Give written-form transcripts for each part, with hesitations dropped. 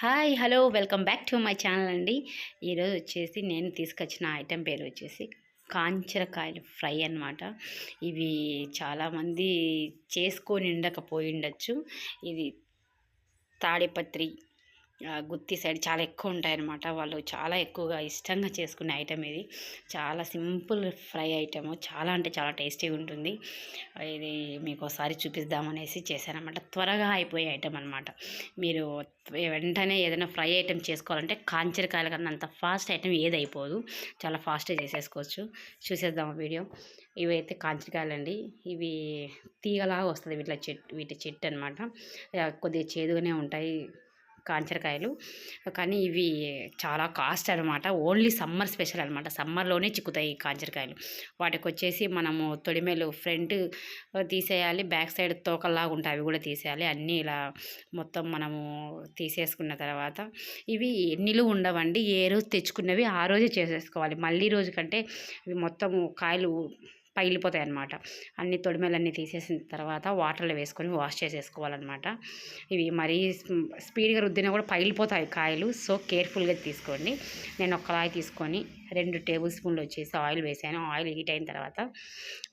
Hi hello welcome back to my channel అండి. ఈరోజు వచ్చేసి నేను తీసుకొచ్చిన ఐటెం పేరు వచ్చేసి కాంచరకాయలు ఫ్రై అన్నమాట. ఇవి చాలామంది చేసుకొని ఉండకపోయి ఉండొచ్చు. ఇది తాడిపత్రి గుత్తి సైడ్ చాలా ఎక్కువ ఉంటాయన్నమాట. వాళ్ళు చాలా ఎక్కువగా ఇష్టంగా చేసుకునే ఐటెం ఇది. చాలా సింపుల్ ఫ్రై ఐటెము. చాలా అంటే చాలా టేస్టీగా ఉంటుంది. ఇది మీకు ఒకసారి చూపిద్దామనేసి చేశానమాట. త్వరగా అయిపోయే ఐటెం అనమాట. మీరు వెంటనే ఏదైనా ఫ్రై ఐటెం చేసుకోవాలంటే కాంచరకాయల కన్నా అంత ఫాస్ట్ ఐటెం ఏది అయిపోదు. చాలా ఫాస్ట్గా చేసేసుకోవచ్చు. చూసేద్దాం వీడియో. ఇవైతే కాంచరకాయలండి. ఇవి తీగలాగా వస్తుంది వీటి చెట్టు అనమాట. కొద్దిగా చేదుగానే ఉంటాయి కాంచరకాయలు. కానీ ఇవి చాలా కాస్ట్ అనమాట. ఓన్లీ సమ్మర్ స్పెషల్ అనమాట. సమ్మర్లోనే చిక్కుతాయి ఈ కాంచరకాయలు. వాటికి వచ్చేసి మనము తొడిమెలు ఫ్రంట్ తీసేయాలి, బ్యాక్ సైడ్ తోకల్లాగా ఉంటాయి అవి కూడా తీసేయాలి. అన్నీ ఇలా మొత్తం మనము తీసేసుకున్న తర్వాత ఇవి నిలువ ఉండవండి. ఏ రోజు తెచ్చుకున్నవి ఆ రోజే చేసేసుకోవాలి. మళ్ళీ రోజు కంటే ఇవి మొత్తము కాయలు పగిలిపోతాయి అన్నమాట. అన్ని తొడిమెలన్నీ తీసేసిన తర్వాత వాటర్లో వేసుకొని వాష్ చేసేసుకోవాలన్నమాట. ఇవి మరీ స్పీడ్గా రుద్దినా కూడా పగిలిపోతాయి కాయలు. సో కేర్ఫుల్గా తీసుకోండి. నేను ఒక కళాయి తీసుకొని 2 టేబుల్ స్పూన్లు వచ్చేసి ఆయిల్ వేసాను. ఆయిల్ హీట్ అయిన తర్వాత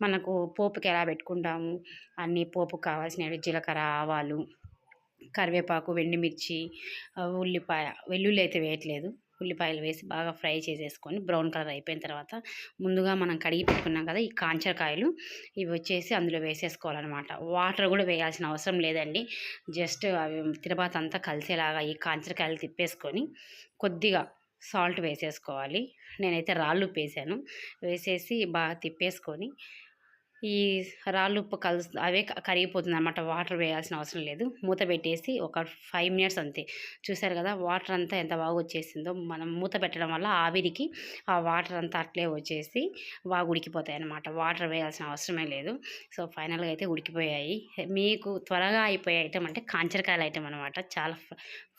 మనకు పోపుకి ఎలా పెట్టుకుంటాము అన్ని పోపుకు కావాల్సినవి జీలకర్ర, ఆవాలు, కరివేపాకు, ఎండుమిర్చి, ఉల్లిపాయ, వెల్లుల్లి అయితే వేయట్లేదు. ఉల్లిపాయలు వేసి బాగా ఫ్రై చేసేసుకొని బ్రౌన్ కలర్ అయిపోయిన తర్వాత ముందుగా మనం కడిగి పెట్టుకున్నాం కదా ఈ కాంచరకాయలు, ఇవి వచ్చేసి అందులో వేసేసుకోవాలన్నమాట. వాటర్ కూడా వేయాల్సిన అవసరం లేదండి. జస్ట్ అవి తిరబాత అంతా కలిసేలాగా ఈ కాంచరకాయలు తిప్పేసుకొని కొద్దిగా సాల్ట్ వేసేసుకోవాలి. నేనైతే రాళ్ళుప్పు వేసాను. వేసేసి బాగా తిప్పేసుకొని ఈ రాళ్ళుప్పు అవే కరిగిపోతుంది అనమాట. వాటర్ వేయాల్సిన అవసరం లేదు. మూత పెట్టేసి ఒక 5 మినిట్స్ అంతే. చూసారు కదా వాటర్ అంతా ఎంత బాగా వచ్చేసిందో. మనం మూత పెట్టడం వల్ల ఆవిరికి ఆ వాటర్ అంతా అట్లే వచ్చేసి బాగా ఉడికిపోతాయి అనమాట. వాటర్ వేయాల్సిన అవసరమే లేదు. సో ఫైనల్గా అయితే ఉడికిపోయాయి. మీకు త్వరగా అయిపోయే ఐటెం అంటే కాంచరకాయల ఐటెం అనమాట. చాలా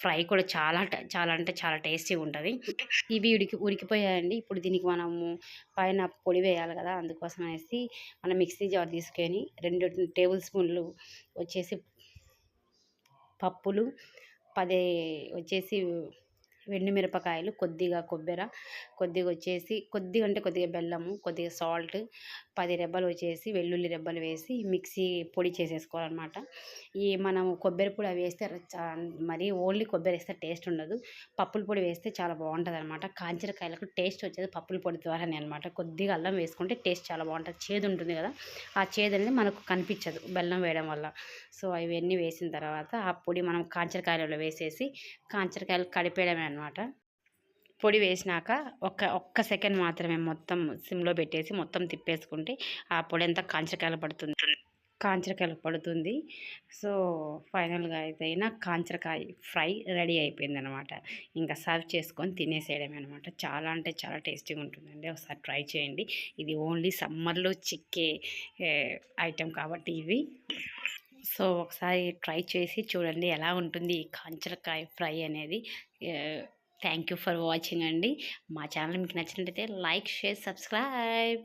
ఫ్రై కూడా చాలా అంటే చాలా టేస్టీగా ఉంటుంది. ఇవి ఉడికిపోయాయండి. ఇప్పుడు దీనికి మనము పైన పొడి వేయాలి కదా, అందుకోసం అనేసి మనం మిక్సీ జార్ తీసుకొని 2 టేబుల్ స్పూన్లు వచ్చేసి పప్పులు, 10 వచ్చేసి ఎండుమిరపకాయలు, కొద్దిగా కొబ్బెర, కొద్దిగా వచ్చేసి కొద్దిగా బెల్లము, కొద్దిగా సాల్ట్, 10 రెబ్బలు వచ్చేసి వెల్లుల్లి రెబ్బలు వేసి మిక్సీ పొడి చేసేసుకోవాలన్నమాట. ఈ మనము కొబ్బరి పొడి అవి వేస్తే మరీ ఓన్లీ కొబ్బరి వేస్తే టేస్ట్ ఉండదు. పప్పుల పొడి వేస్తే చాలా బాగుంటుంది అనమాట. కాంచరకాయలకు టేస్ట్ వచ్చేది పప్పుల పొడి ద్వారానే అనమాట. కొద్దిగా అల్లం వేసుకుంటే టేస్ట్ చాలా బాగుంటుంది. చేదు ఉంటుంది కదా, ఆ చేదు అనేది మనకు కనిపించదు బెల్లం వేయడం వల్ల. సో అవన్నీ వేసిన తర్వాత ఆ పొడి మనం కాంచరకాయలలో వేసేసి కాంచరకాయలు కడిపేయడమే అనమాట. పొడి వేసినాక ఒక్క సెకండ్ మాత్రమే మొత్తం సిమ్లో పెట్టేసి మొత్తం తిప్పేసుకుంటే ఆ పొడి అంతా కాంచరకాయలు పడుతుంది. సో ఫైనల్గా అయితే కాంచరకాయ ఫ్రై రెడీ అయిపోయింది అనమాట. ఇంకా సర్వ్ చేసుకొని తినేసేయడమే అనమాట. చాలా అంటే చాలా టేస్టీగా ఉంటుందండి. ఒకసారి ట్రై చేయండి. ఇది ఓన్లీ సమ్మర్లో చిక్కే ఐటెం కాబట్టి ఇవి. సో ఒకసారి ట్రై చేసి చూడండి ఎలా ఉంటుంది ఈ కాంచరకాయ ఫ్రై అనేది. థ్యాంక్ యూ ఫర్ వాచింగ్ అండి. మా ఛానల్ మీకు నచ్చినట్లయితే లైక్, షేర్, సబ్స్క్రైబ్.